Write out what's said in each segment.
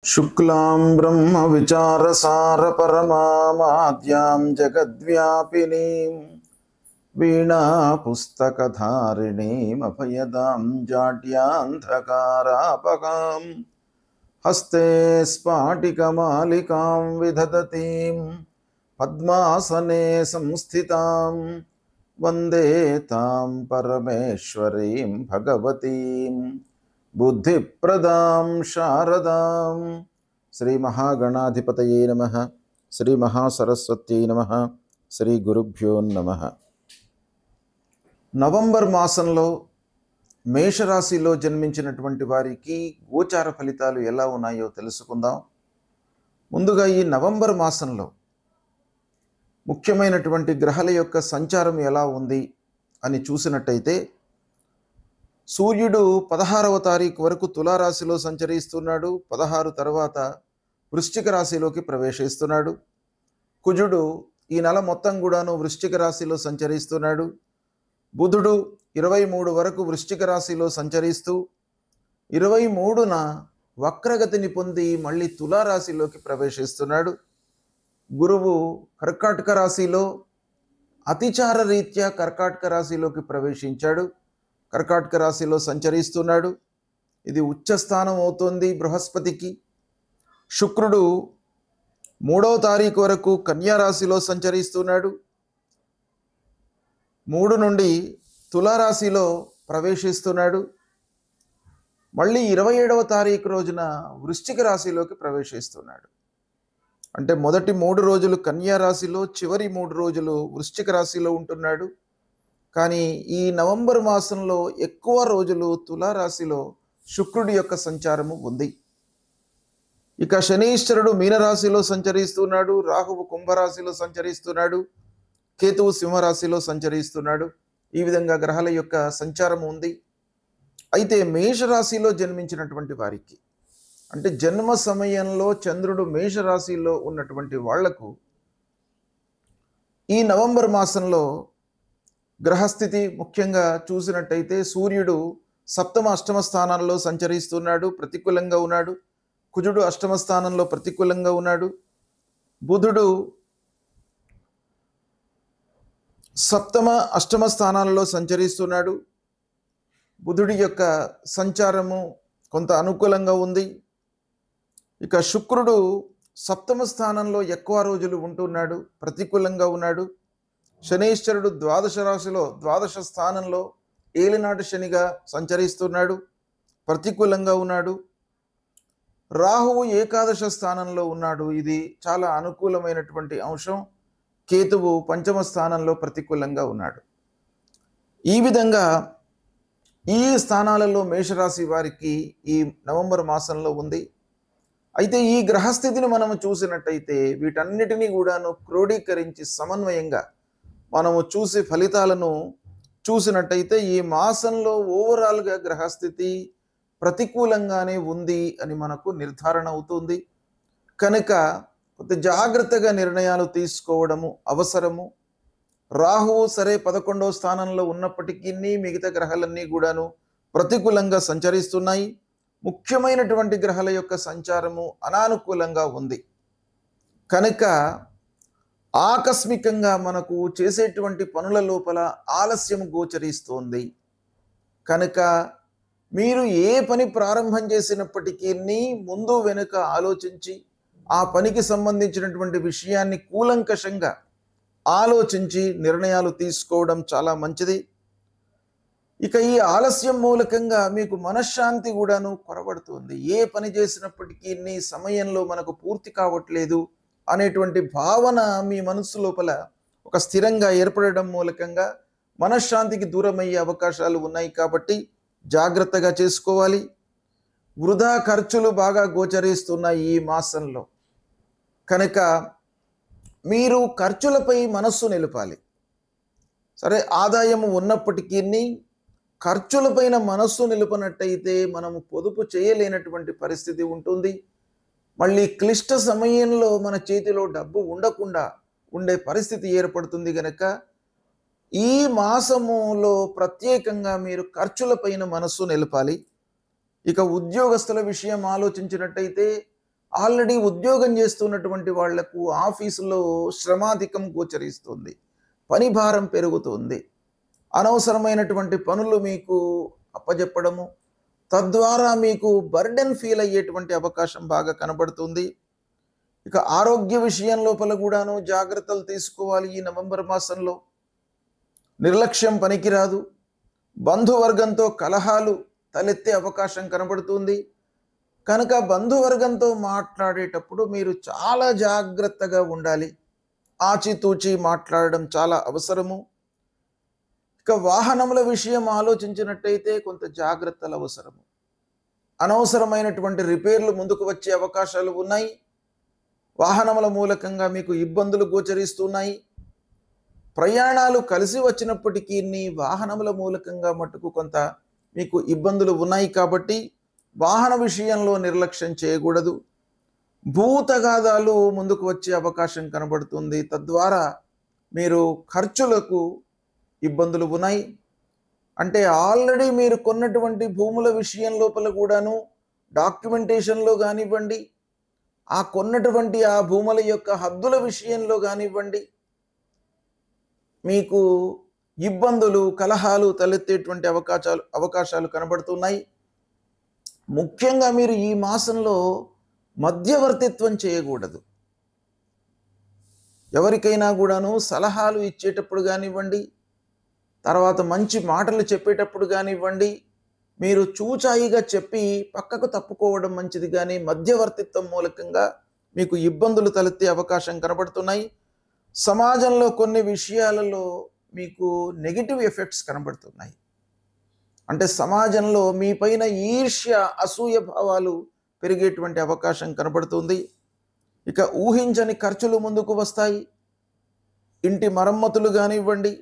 शुक्लां ब्रह्म विचारसार परमाद्यां जगद्व्यापिनीं वीणा पुस्तकधारिणीं अभयदां जाड्यान्धकारापकां हस्ते स्फाटिकमालिकां विदधतीं पद्मासने संस्थितां वन्दे तां परमेश्वरीं भगवतीं बुद्धिप्रदां शारदां। श्री महागणाधिपतये नमः। श्री महासरस्वत्यै नमः। శ్రీ గురుభ్యో నమః. నవంబర్ మాసంలో మేషరాశిలో జన్మించినటువంటి వారికి గోచార ఫలితాలు ఎలా ఉన్నాయో తెలుసుకుందాం. ముందుగా ఈ నవంబర్ మాసంలో ముఖ్యమైనటువంటి గ్రహాల యొక్క సంచారం ఎలా ఉంది అని చూసినట్టయితే, సూర్యుడు 16వ తారీఖు వరకు తులారాశిలో సంచరిస్తున్నాడు. 16 తర్వాత వృశ్చిక రాశిలోకి ప్రవేశిస్తున్నాడు. కుజుడు ఈ నెల మొత్తం కూడాను వృశ్చిక రాశిలో సంచరిస్తున్నాడు. బుధుడు 23 వరకు వృశ్చిక రాశిలో సంచరిస్తూ 23న వక్రగతిని పొంది మళ్ళీ తులారాశిలోకి ప్రవేశిస్తున్నాడు. గురువు కర్కాటక రాశిలో అతిచార రీత్యా కర్కాటక రాశిలోకి ప్రవేశించాడు. కర్కాటక రాశిలో సంచరిస్తున్నాడు. ఇది ఉచ్చస్థానం అవుతుంది బృహస్పతికి. శుక్రుడు 3వ తారీఖు వరకు కన్యా రాశిలో సంచరిస్తున్నాడు. 3 నుండి తులారాశిలో ప్రవేశిస్తున్నాడు. మళ్ళీ 27వ తారీఖు రోజున వృశ్చిక రాశిలోకి ప్రవేశిస్తున్నాడు. అంటే మొదటి 3 రోజులు కన్యా రాశిలో, చివరి 3 రోజులు వృశ్చిక రాశిలో ఉంటున్నాడు. కానీ ఈ నవంబర్ మాసంలో ఎక్కువ రోజులు తులారాశిలో శుక్రుడి యొక్క సంచారము ఉంది. ఇక శనీశ్వరుడు మీనరాశిలో సంచరిస్తున్నాడు. రాహువు కుంభరాశిలో సంచరిస్తున్నాడు. కేతువు సింహరాశిలో సంచరిస్తున్నాడు. ఈ విధంగా గ్రహాల యొక్క సంచారం ఉంది. అయితే మేషరాశిలో జన్మించినటువంటి వారికి, అంటే జన్మ సమయంలో చంద్రుడు మేషరాశిలో ఉన్నటువంటి వాళ్లకు ఈ నవంబర్ మాసంలో గ్రహస్థితి ముఖ్యంగా చూసినట్టయితే, సూర్యుడు సప్తమ అష్టమ స్థానాల్లో సంచరిస్తున్నాడు, ప్రతికూలంగా ఉన్నాడు. కుజుడు అష్టమ స్థానంలో ప్రతికూలంగా ఉన్నాడు. బుధుడు సప్తమ అష్టమ స్థానాలలో సంచరిస్తున్నాడు. బుధుడి యొక్క సంచారము కొంత అనుకూలంగా ఉంది. ఇక శుక్రుడు సప్తమ స్థానంలో ఎక్కువ రోజులు ఉంటున్నాడు, ప్రతికూలంగా ఉన్నాడు. శనీశ్వరుడు ద్వాదశ రాశిలో ద్వాదశ స్థానంలో ఏలినాటి శనిగా సంచరిస్తున్నాడు, ప్రతికూలంగా ఉన్నాడు. రాహువు ఏకాదశ స్థానంలో ఉన్నాడు, ఇది చాలా అనుకూలమైనటువంటి అంశం. కేతువు పంచమ స్థానంలో ప్రతికూలంగా ఉన్నాడు. ఈ విధంగా ఈ స్థానాలలో మేషరాశి వారికి ఈ నవంబర్ మాసంలో ఉంది. అయితే ఈ గ్రహస్థితిని మనము చూసినట్టయితే వీటన్నిటినీ కూడాను క్రోడీకరించి సమన్వయంగా మనము చూసి ఫలితాలను చూసినట్టయితే ఈ మాసంలో ఓవరాల్గా గ్రహస్థితి ప్రతికూలంగానే ఉంది అని మనకు నిర్ధారణ అవుతుంది. కనుక కొంత జాగ్రత్తగా నిర్ణయాలు తీసుకోవడము అవసరము. రాహువు సరే 11వ స్థానంలో ఉన్నప్పటికీ మిగతా గ్రహాలన్నీ కూడాను ప్రతికూలంగా సంచరిస్తున్నాయి. ముఖ్యమైనటువంటి గ్రహాల యొక్క సంచారము అనానుకూలంగా ఉంది. కనుక ఆకస్మికంగా మనకు చేసేటువంటి పనుల లోపల ఆలస్యం గోచరిస్తోంది. కనుక మీరు ఏ పని ప్రారంభం చేసినప్పటికీ ముందు వెనుక ఆలోచించి ఆ పనికి సంబంధించినటువంటి విషయాన్ని కూలంకషంగా ఆలోచించి నిర్ణయాలు తీసుకోవడం చాలా మంచిది. ఇక ఈ ఆలస్యం మూలకంగా మీకు మనశ్శాంతి కూడాను కొరబడుతుంది. ఏ పని చేసినప్పటికీ సమయంలో మనకు పూర్తి కావట్లేదు అనేటువంటి భావన మీ మనస్సు లోపల ఒక స్థిరంగా ఏర్పడడం మూలకంగా మనశ్శాంతికి దూరమయ్యే అవకాశాలు ఉన్నాయి. కాబట్టి జాగ్రత్తగా చేసుకోవాలి. వృధా ఖర్చులు బాగా గోచరిస్తున్నాయి ఈ మాసంలో. కనుక మీరు ఖర్చులపై మనస్సు నిలపాలి. సరే, ఆదాయం ఉన్నప్పటికీ ఖర్చులపైన మనస్సు నిలపనట్టయితే మనము పొదుపు చేయలేనటువంటి పరిస్థితి ఉంటుంది. మళ్ళీ క్లిష్ట సమయంలో మన చేతిలో డబ్బు ఉండకుండా ఉండే పరిస్థితి ఏర్పడుతుంది. కనుక ఈ మాసములో ప్రత్యేకంగా మీరు ఖర్చులపైన మనస్సు నిలపాలి. ఇక ఉద్యోగస్తుల విషయం ఆలోచించినట్టయితే ఆల్రెడీ ఉద్యోగం చేస్తున్నటువంటి వాళ్లకు ఆఫీసులో శ్రమాధికం గోచరిస్తుంది, పని భారం పెరుగుతుంది, అనవసరమైనటువంటి పనులు మీకు అప్పజెప్పడము, తద్వారా మీకు బర్డెన్ ఫీల్ అయ్యేటువంటి అవకాశం బాగా కనబడుతుంది. ఇక ఆరోగ్య విషయం లోపల కూడాను జాగ్రత్తలు తీసుకోవాలి. ఈ నవంబర్ మాసంలో నిర్లక్ష్యం పనికిరాదు. బంధువర్గంతో కలహాలు తలెత్తే అవకాశం కనబడుతుంది కనుక బంధువర్గంతో మాట్లాడేటప్పుడు మీరు చాలా జాగ్రత్తగా ఉండాలి. ఆచితూచి మాట్లాడడం చాలా అవసరము. ఇక వాహనముల విషయం ఆలోచించినట్టయితే కొంత జాగ్రత్తలు అవసరము. అనవసరమైనటువంటి రిపేర్లు ముందుకు వచ్చే అవకాశాలు ఉన్నాయి. వాహనముల మూలకంగా మీకు ఇబ్బందులు గోచరిస్తున్నాయి. ప్రయాణాలు కలిసి వచ్చినప్పటికీ వాహనముల మూలకంగా మట్టుకు కొంత మీకు ఇబ్బందులు ఉన్నాయి కాబట్టి వాహన విషయంలో నిర్లక్ష్యం చేయకూడదు. భూతగాదాలు ముందుకు వచ్చే అవకాశం కనబడుతుంది. తద్వారా మీరు ఖర్చులకు ఇబ్బందులు ఉన్నాయి. అంటే ఆల్రెడీ మీరు కొన్నటువంటి భూముల విషయం లోపల కూడాను డాక్యుమెంటేషన్లో కానివ్వండి, ఆ కొన్నటువంటి ఆ భూముల యొక్క హద్దుల విషయంలో కానివ్వండి, మీకు ఇబ్బందులు కలహాలు తలెత్తేటువంటి అవకాశాలు కనబడుతున్నాయి. ముఖ్యంగా మీరు ఈ మాసంలో మధ్యవర్తిత్వం చేయకూడదు. ఎవరికైనా కూడాను సలహాలు ఇచ్చేటప్పుడు కానివ్వండి, తర్వాత మంచి మాటలు చెప్పేటప్పుడు కానివ్వండి, మీరు చూచాయిగా చెప్పి పక్కకు తప్పుకోవడం మంచిది. కానీ మధ్యవర్తిత్వం మూలకంగా మీకు ఇబ్బందులు తలెత్తే అవకాశం కనబడుతున్నాయి. సమాజంలో కొన్ని విషయాలలో మీకు నెగిటివ్ ఎఫెక్ట్స్ కనబడుతున్నాయి. అంటే సమాజంలో మీ పైన ఈర్ష్య అసూయ భావాలు పెరిగేటువంటి అవకాశం కనబడుతుంది. ఇక ఊహించని ఖర్చులు ముందుకు వస్తాయి. ఇంటి మరమ్మతులు కానివ్వండి,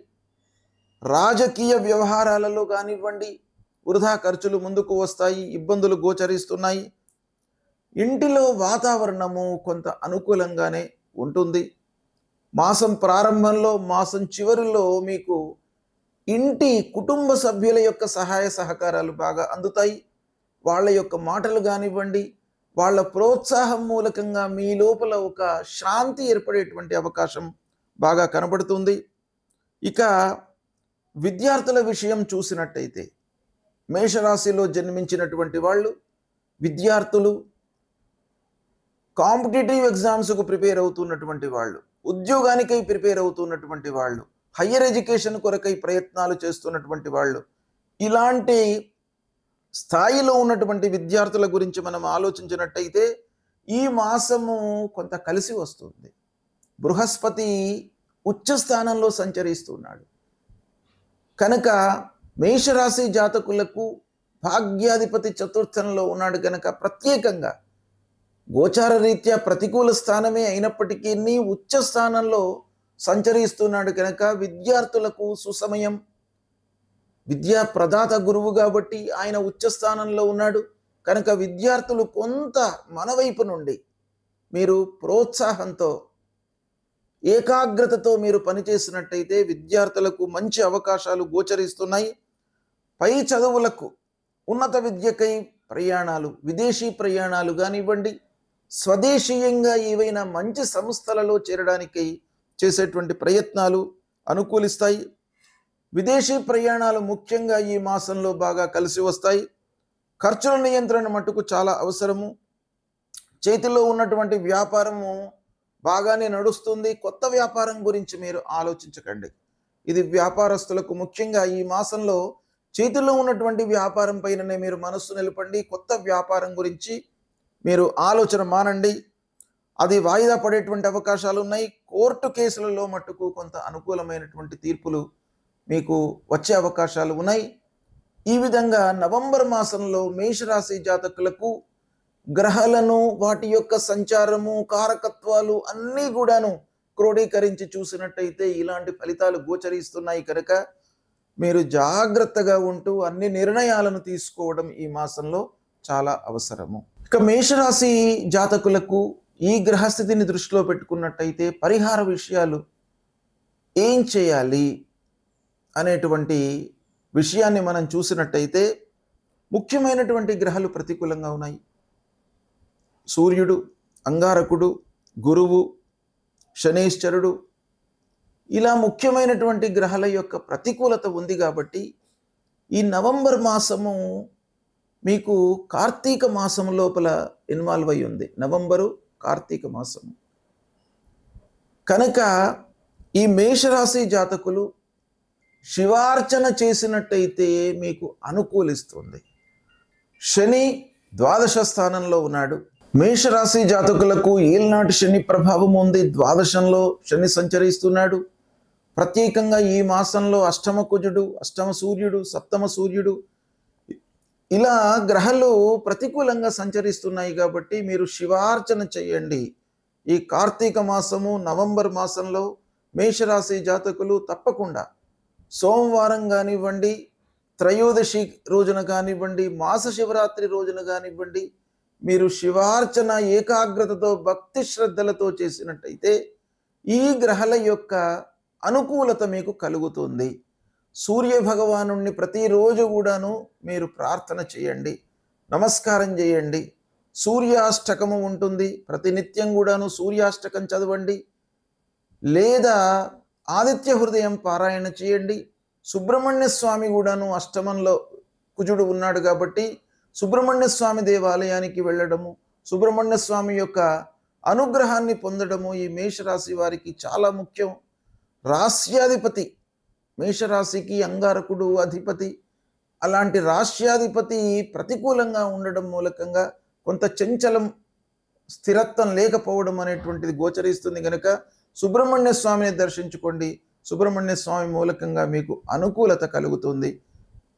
రాజకీయ వ్యవహారాలలో కానివ్వండి, వృధా ఖర్చులు ముందుకు వస్తాయి. ఇబ్బందులు గోచరిస్తున్నాయి. ఇంటిలో వాతావరణము కొంత అనుకూలంగానే ఉంటుంది. మాసం ప్రారంభంలో మాసం చివరిలో మీకు ఇంటి కుటుంబ సభ్యుల యొక్క సహాయ సహకారాలు బాగా అందుతాయి. వాళ్ళ యొక్క మాటలు కానివ్వండి, వాళ్ళ ప్రోత్సాహం మూలకంగా మీ లోపల ఒక శాంతి ఏర్పడేటువంటి అవకాశం బాగా కనబడుతుంది. ఇక విద్యార్థుల విషయం చూసినట్టయితే మేషరాశిలో జన్మించినటువంటి వాళ్ళు విద్యార్థులు, కాంపిటేటివ్ ఎగ్జామ్స్కు ప్రిపేర్ అవుతున్నటువంటి వాళ్ళు, ఉద్యోగానికై ప్రిపేర్ అవుతున్నటువంటి వాళ్ళు, హయ్యర్ ఎడ్యుకేషన్ కొరకై ప్రయత్నాలు చేస్తున్నటువంటి వాళ్ళు, ఇలాంటి స్థాయిలో ఉన్నటువంటి విద్యార్థుల గురించి మనం ఆలోచించినట్టయితే ఈ మాసము కొంత కలిసి వస్తుంది. బృహస్పతి ఉచ్చ స్థానంలో సంచరిస్తున్నాడు కనుక మేషరాశి జాతకులకు భాగ్యాధిపతి చతుర్థంలో ఉన్నాడు కనుక ప్రత్యేకంగా గోచార రీత్యా ప్రతికూల స్థానమే అయినప్పటికీ ఉచ్చ స్థానంలో సంచరిస్తున్నాడు కనుక విద్యార్థులకు సుసమయం. విద్యా ప్రదాత గురువు కాబట్టి ఆయన ఉచ్చ స్థానంలో ఉన్నాడు కనుక విద్యార్థులు కొంత మన వైపు నుండి మీరు ప్రోత్సాహంతో ఏకాగ్రతతో మీరు పనిచేసినట్టయితే విద్యార్థులకు మంచి అవకాశాలు గోచరిస్తున్నాయి. పై చదువులకు, ఉన్నత విద్యకై ప్రయాణాలు, విదేశీ ప్రయాణాలు కానివ్వండి, స్వదేశీయంగా ఏవైనా మంచి సంస్థలలో చేరడానికై చేసేటువంటి ప్రయత్నాలు అనుకూలిస్తాయి. విదేశీ ప్రయాణాలు ముఖ్యంగా ఈ మాసంలో బాగా కలిసి వస్తాయి. ఖర్చుల నియంత్రణ మట్టుకు చాలా అవసరము. చేతిలో ఉన్నటువంటి వ్యాపారము బాగానే నడుస్తుంది. కొత్త వ్యాపారం గురించి మీరు ఆలోచించకండి. ఇది వ్యాపారస్తులకు ముఖ్యంగా ఈ మాసంలో చేతిలో ఉన్నటువంటి వ్యాపారం పైననే మీరు మనస్సు నిలపండి. కొత్త వ్యాపారం గురించి మీరు ఆలోచన మానండి. అది వాయిదా పడేటువంటి అవకాశాలు ఉన్నాయి. కోర్టు కేసులలో మట్టుకు కొంత అనుకూలమైనటువంటి తీర్పులు మీకు వచ్చే అవకాశాలు ఉన్నాయి. ఈ విధంగా నవంబర్ మాసంలో మేషరాశి జాతకులకు గ్రహాలను, వాటి యొక్క సంచారము, కారకత్వాలు అన్నీ కూడాను క్రోడీకరించి చూసినట్టయితే ఇలాంటి ఫలితాలు గోచరిస్తున్నాయి కనుక మీరు జాగ్రత్తగా ఉంటూ అన్ని నిర్ణయాలను తీసుకోవడం ఈ మాసంలో చాలా అవసరము. ఇక మేషరాశి జాతకులకు ఈ గ్రహస్థితిని దృష్టిలో పెట్టుకున్నట్టయితే పరిహార విషయాలు ఏం చేయాలి అనేటువంటి విషయాన్ని మనం చూసినట్టయితే ముఖ్యమైనటువంటి గ్రహాలు ప్రతికూలంగా ఉన్నాయి. సూర్యుడు, అంగారకుడు, గురువు, శనీశ్వరుడు, ఇలా ముఖ్యమైనటువంటి గ్రహాల యొక్క ప్రతికూలత ఉంది కాబట్టి ఈ నవంబర్ మాసము మీకు కార్తీక మాసం లోపల ఇన్వాల్వ్ అయి ఉంది. నవంబరు కార్తీక మాసము కనుక ఈ మేషరాశి జాతకులు శివార్చన చేసినట్టయితే మీకు అనుకూలిస్తుంది. శని ద్వాదశ స్థానంలో ఉన్నాడు. మేషరాశి జాతకులకు ఏల్నాటి శని ప్రభావం ఉంది. ద్వాదశంలో శని సంచరిస్తున్నాడు. ప్రత్యేకంగా ఈ మాసంలో అష్టమ కుజుడు, అష్టమ సూర్యుడు, సప్తమ సూర్యుడు ఇలా గ్రహాలు ప్రతికూలంగా సంచరిస్తున్నాయి కాబట్టి మీరు శివార్చన చేయండి. ఈ కార్తీక మాసము నవంబర్ మాసంలో మేషరాశి జాతకులు తప్పకుండా సోమవారం కానివ్వండి, త్రయోదశి రోజున కానివ్వండి, మాస శివరాత్రి రోజున కానివ్వండి, మీరు శివార్చన ఏకాగ్రతతో భక్తి శ్రద్ధలతో చేసినట్టయితే ఈ గ్రహాల యొక్క అనుకూలత మీకు కలుగుతుంది. సూర్య భగవానుణ్ణి ప్రతిరోజు కూడాను మీరు ప్రార్థన చేయండి, నమస్కారం చేయండి. సూర్యాష్టకము ఉంటుంది, ప్రతినిత్యం కూడాను సూర్యాష్టకం చదవండి, లేదా ఆదిత్య హృదయం పారాయణ చేయండి. సుబ్రహ్మణ్య స్వామి కూడాను అష్టమంలో కుజుడు ఉన్నాడు కాబట్టి సుబ్రహ్మణ్య స్వామి దేవాలయానికి వెళ్ళడము, సుబ్రహ్మణ్య స్వామి యొక్క అనుగ్రహాన్ని పొందడము ఈ మేషరాశి వారికి చాలా ముఖ్యం. రాస్యాధిపతి మేషరాశికి అంగారకుడు అధిపతి. అలాంటి రాష్ట్రాధిపతి ప్రతికూలంగా ఉండడం మూలకంగా కొంత చంచలం, స్థిరత్వం లేకపోవడం అనేటువంటిది గోచరిస్తుంది. కనుక సుబ్రహ్మణ్య స్వామిని దర్శించుకోండి. సుబ్రహ్మణ్య స్వామి మూలకంగా మీకు అనుకూలత కలుగుతుంది.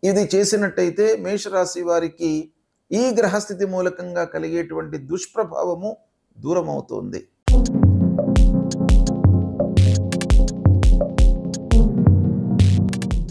ఇది చేసినట్టయితే మేషరాశి వారికి ఈ గ్రహస్థితి మూలకంగా కలిగేటువంటి దుష్ప్రభావము దూరమవుతుంది.